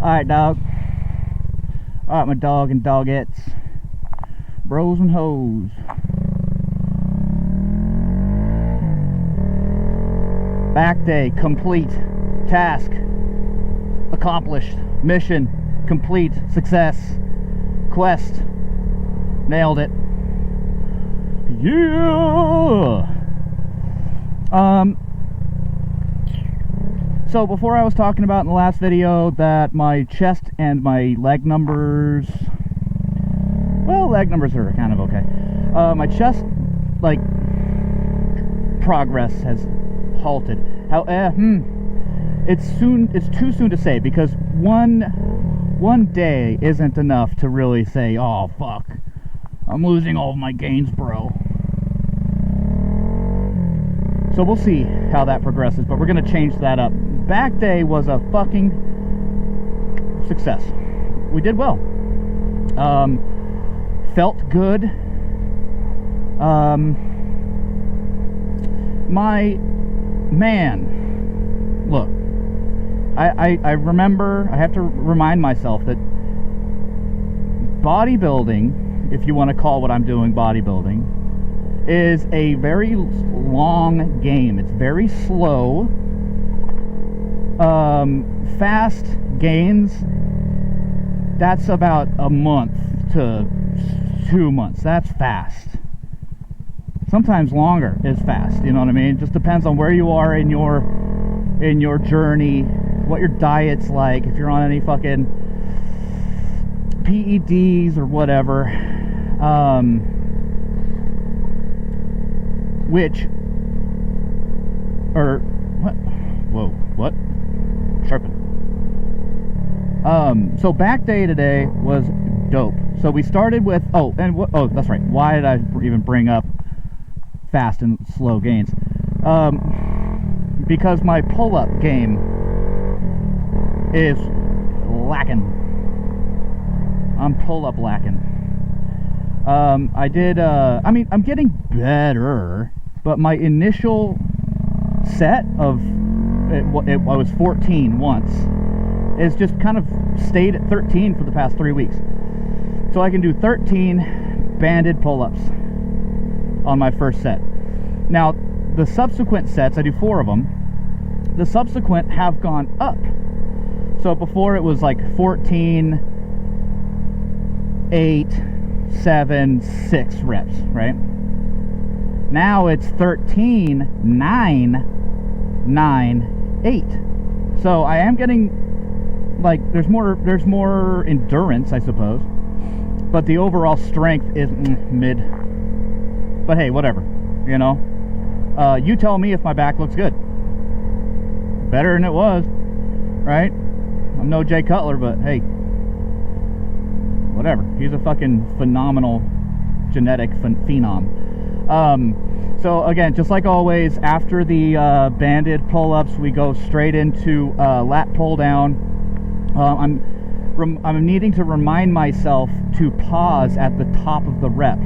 Alright, dog. Alright, my dog and dogettes. Bros and hoes. Back day complete. Task accomplished. Mission complete. Success. Quest. Nailed it. Yeah! So before I was talking about in the last video that my chest and my leg numbers, well, leg numbers are kind of okay. My chest, like, progress has halted. How, it's too soon to say, because one day isn't enough to really say, oh fuck, I'm losing all of my gains, bro. So we'll see how that progresses, but we're gonna change that up. Back day was a fucking success. We did well. Felt good. My man, look, I remember, I have to remind myself that bodybuilding, if you want to call what I'm doing bodybuilding, is a very long game. It's very slow. Fast gains, that's about a month to 2 months. That's fast. Sometimes longer is fast, you know what I mean? It just depends on where you are in your journey, what your diet's like, if you're on any fucking PEDs or whatever. What? Sharpen. So back day today was dope. So we started with, that's right. Why did I even bring up fast and slow gains? Because my pull-up game is lacking. I'm pull-up lacking. I did, I'm getting better, but my initial set of, I was 14 once, is just kind of stayed at 13 for the past 3 weeks. So I can do 13 banded pull-ups on my first set. Now, the subsequent sets, I do 4 of them, the subsequent have gone up. So before it was like 14, 8, 7, 6 reps, right? Now it's 13, 9, 8. So I am getting, like, there's more endurance, I suppose, but the overall strength is mid. But hey, whatever, you know. You tell me if my back looks good. Better than it was, right? I'm no Jay Cutler, but hey, whatever. He's a fucking phenomenal genetic phenom. So again, just like always, after the banded pull-ups, we go straight into lat pull down. I'm needing to remind myself to pause at the top of the rep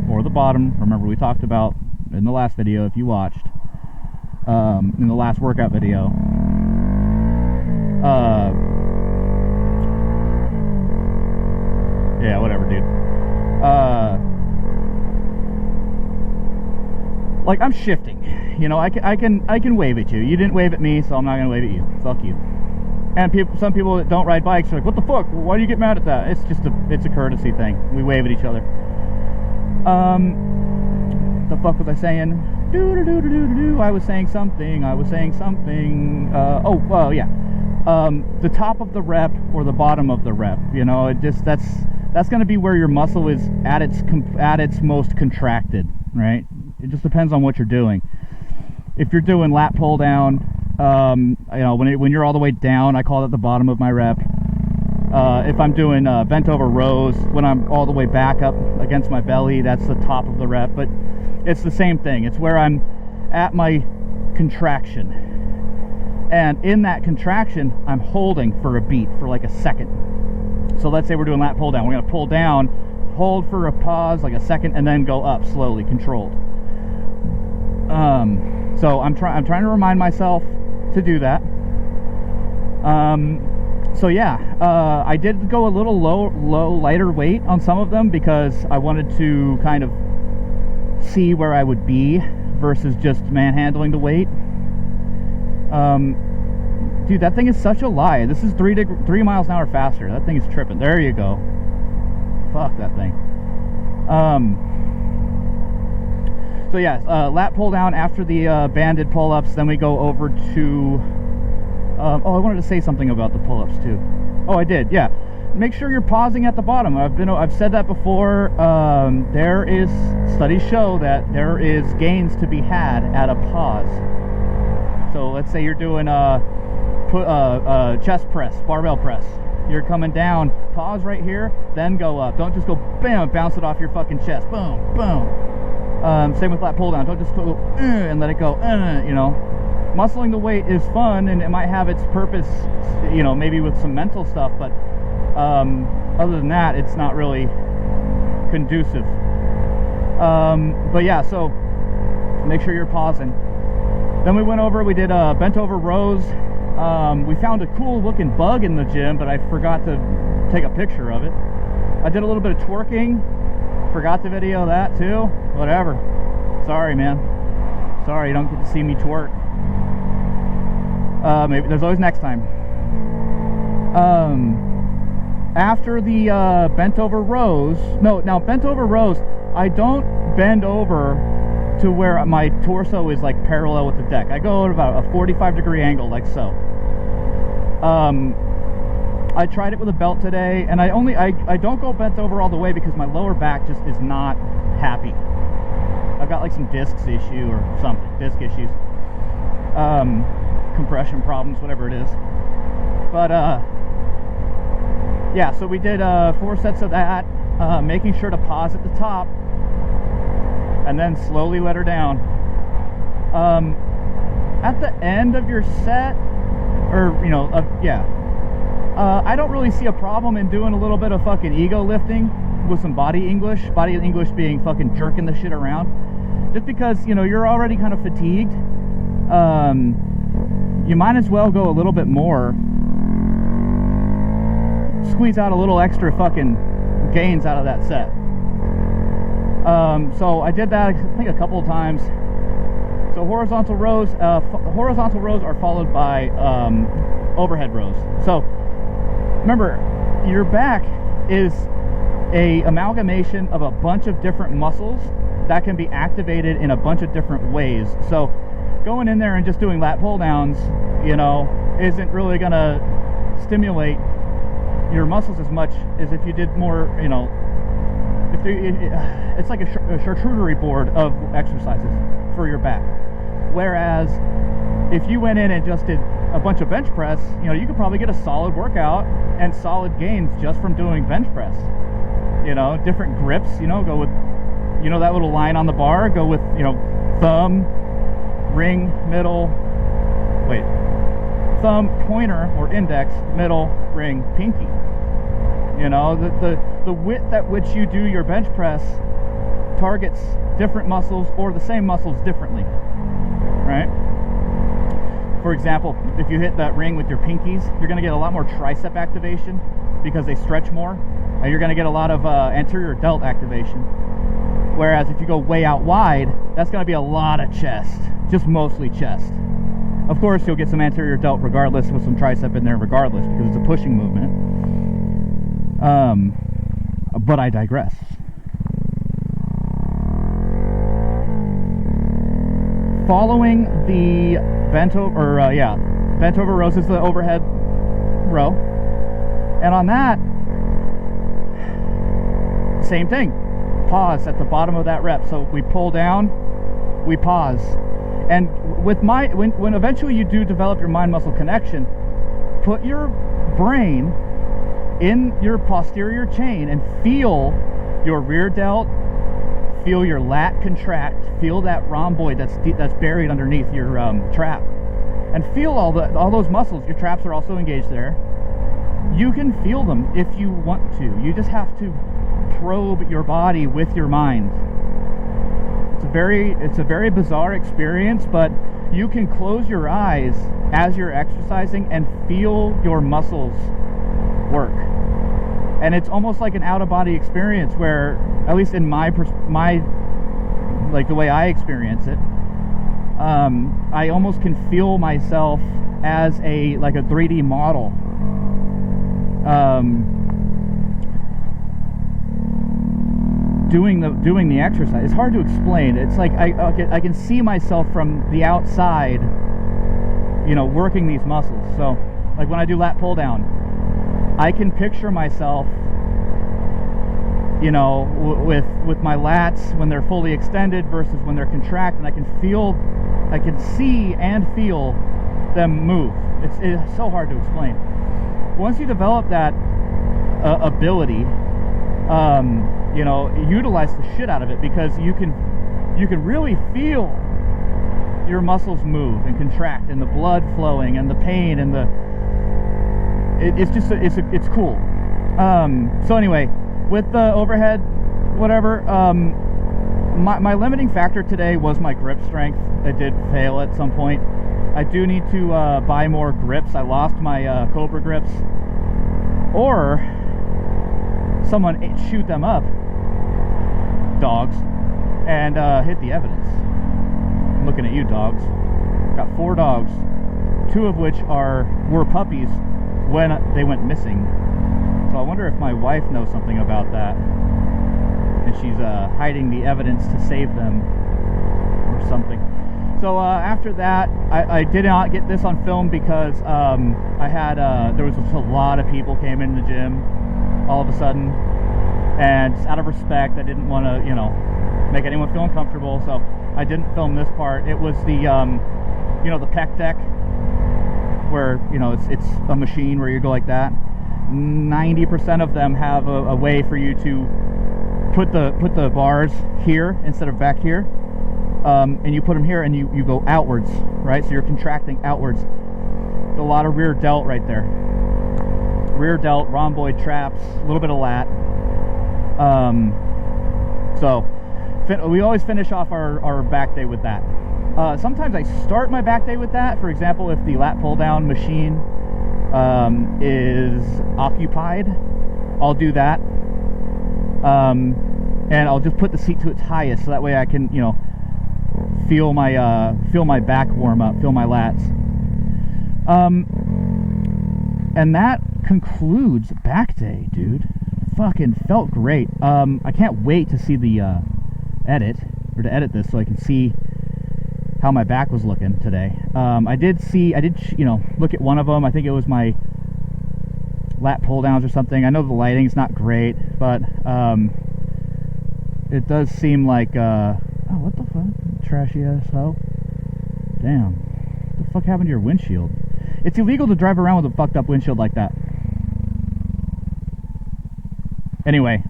or the bottom. Remember, we talked about in the last video, if you watched, in the last workout video, yeah, whatever, dude. Like, I'm shifting, you know. I can wave at you. You didn't wave at me, so I'm not gonna wave at you. Fuck you. And some people that don't ride bikes are like, what the fuck? Why do you get mad at that? It's just it's a courtesy thing. We wave at each other. The fuck was I saying? I was saying something. Yeah. The top of the rep or the bottom of the rep. You know, it just that's going to be where your muscle is at its most contracted, right? It just depends on what you're doing. If you're doing lat pull down, you know, when you're all the way down, I call it the bottom of my rep. If I'm doing bent over rows, when I'm all the way back up against my belly, that's the top of the rep. But it's the same thing. It's where I'm at my contraction. And in that contraction, I'm holding for a beat for like a second. So let's say we're doing lat pull down. We're going to pull down, hold for a pause, like a second, and then go up slowly, controlled. So I'm trying to remind myself to do that. So yeah, I did go a little lighter weight on some of them because I wanted to kind of see where I would be versus just manhandling the weight. Dude, that thing is such a lie. This is 3 miles an hour faster. That thing is tripping. There you go. Fuck that thing. So yeah, lat pull down after the banded pull-ups. Then we go over to oh, I wanted to say something about the pull-ups too. Oh, I did. Yeah, make sure you're pausing at the bottom. I've said that before. There is, studies show that there is gains to be had at a pause. So let's say you're doing chest press, barbell press. You're coming down, pause right here, then go up. Don't just go bam, bounce it off your fucking chest. Boom, boom. Same with lat pull down. Don't just go and let it go. You know, muscling the weight is fun and it might have its purpose, you know, maybe with some mental stuff, but other than that, it's not really conducive. But yeah, so make sure you're pausing. Then we went over, we did bent over rows. We found a cool looking bug in the gym, but I forgot to take a picture of it. I did a little bit of twerking, forgot to video that too. Whatever. Sorry, man. Sorry, you don't get to see me twerk. Maybe there's always next time. After the bent over rows, now bent over rows, I don't bend over to where my torso is like parallel with the deck. I go at about a 45-degree angle, like so. I tried it with a belt today, and I don't go bent over all the way because my lower back just is not happy. I've got like some disc issues, compression problems, whatever it is. But yeah, so we did 4 sets of that, making sure to pause at the top and then slowly let her down. At the end of your set, or you know, I don't really see a problem in doing a little bit of fucking ego lifting with some body English being fucking jerking the shit around, just because, you know, you're already kind of fatigued. You might as well go a little bit more, squeeze out a little extra fucking gains out of that set. So I did that, I think, a couple of times. So horizontal rows are followed by overhead rows. So remember, your back is a amalgamation of a bunch of different muscles that can be activated in a bunch of different ways. So going in there and just doing lat pull downs, you know, isn't really gonna stimulate your muscles as much as if you did more, you know, it's like a charcuterie board of exercises for your back. Whereas if you went in and just did a bunch of bench press, you know, you could probably get a solid workout and solid gains just from doing bench press. You know, different grips, you know, go with, you know, that little line on the bar, go with, you know, thumb, ring, middle, thumb, pointer or index, middle, ring, pinky. You know, the width at which you do your bench press targets different muscles or the same muscles differently, right? For example, if you hit that ring with your pinkies, you're going to get a lot more tricep activation because they stretch more, and you're going to get a lot of anterior delt activation. Whereas if you go way out wide, that's going to be a lot of chest, just mostly chest. Of course, you'll get some anterior delt regardless, with some tricep in there regardless, because it's a pushing movement. But I digress. Following the bent over rows is the overhead row, and on that, same thing. Pause at the bottom of that rep. So we pull down, we pause, and with when eventually you do develop your mind-muscle connection, put your brain in your posterior chain and feel your rear delt, feel your lat contract, feel that rhomboid that's buried underneath your trap, and feel all those muscles. Your traps are also engaged there. You can feel them if you want to. You just have to probe your body with your mind. It's a very bizarre experience, but you can close your eyes as you're exercising and feel your muscles work. And it's almost like an out-of-body experience where, at least in my like the way I experience it, I almost can feel myself as like a 3D model. Doing the exercise. It's hard to explain. It's like I can see myself from the outside, you know, working these muscles. So like when I do lat pull down, I can picture myself, you know, with my lats when they're fully extended versus when they're contracted. I can see and feel them move. It's so hard to explain. Once you develop that ability, you know, utilize the shit out of it, because you can really feel your muscles move and contract, and the blood flowing, and the pain, and it's cool. So anyway, with the overhead, whatever, my limiting factor today was my grip strength. It did fail at some point. I do need to buy more grips. I lost my Cobra grips, or someone shoot them up, dogs, and hit the evidence. I'm looking at you, dogs. Got 4 dogs, 2 of which were puppies when they went missing. So I wonder if my wife knows something about that, and she's hiding the evidence to save them or something. So after that, I did not get this on film because I had there was just a lot of people came in the gym all of a sudden, and just out of respect, I didn't want to, you know, make anyone feel uncomfortable, so I didn't film this part. It was the you know, the pec deck, where, you know, it's a machine where you go like that. 90% of them have a way for you to put the bars here instead of back here, and you put them here and you go outwards, right? So you're contracting outwards. There's a lot of rear delt right there. Rear delt, rhomboid traps, a little bit of lat. So we always finish off our back day with that. Sometimes I start my back day with that. For example, if the lat pull down machine is occupied, I'll do that. And I'll just put the seat to its highest, so that way I can, you know, feel my back warm up, feel my lats. And that concludes back day, dude. Fucking felt great. I can't wait to see the edit, or to edit this, so I can see how my back was looking today. I did you know, look at one of them. I think it was my lat pull downs or something. I know the lighting's not great, but it does seem like oh, what the fuck, trashy ass hoe. Damn, what the fuck happened to your windshield? It's illegal to drive around with a fucked up windshield like that. Anyway,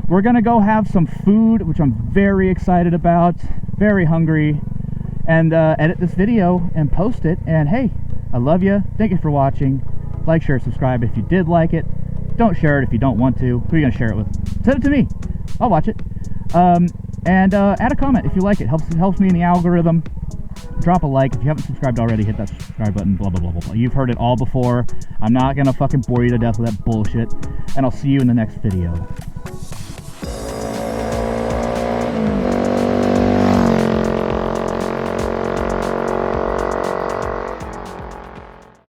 we're gonna go have some food, which I'm very excited about, very hungry, and edit this video and post it. And hey, I love you. Thank you for watching. Like, share, subscribe if you did like it. Don't share it if you don't want to. Who are you gonna share it with? Send it to me. I'll watch it. And add a comment if you like it. Helps me in the algorithm. Drop a like. If you haven't subscribed already, hit that subscribe button, blah, blah, blah, blah, blah. You've heard it all before. I'm not gonna fucking bore you to death with that bullshit. And I'll see you in the next video.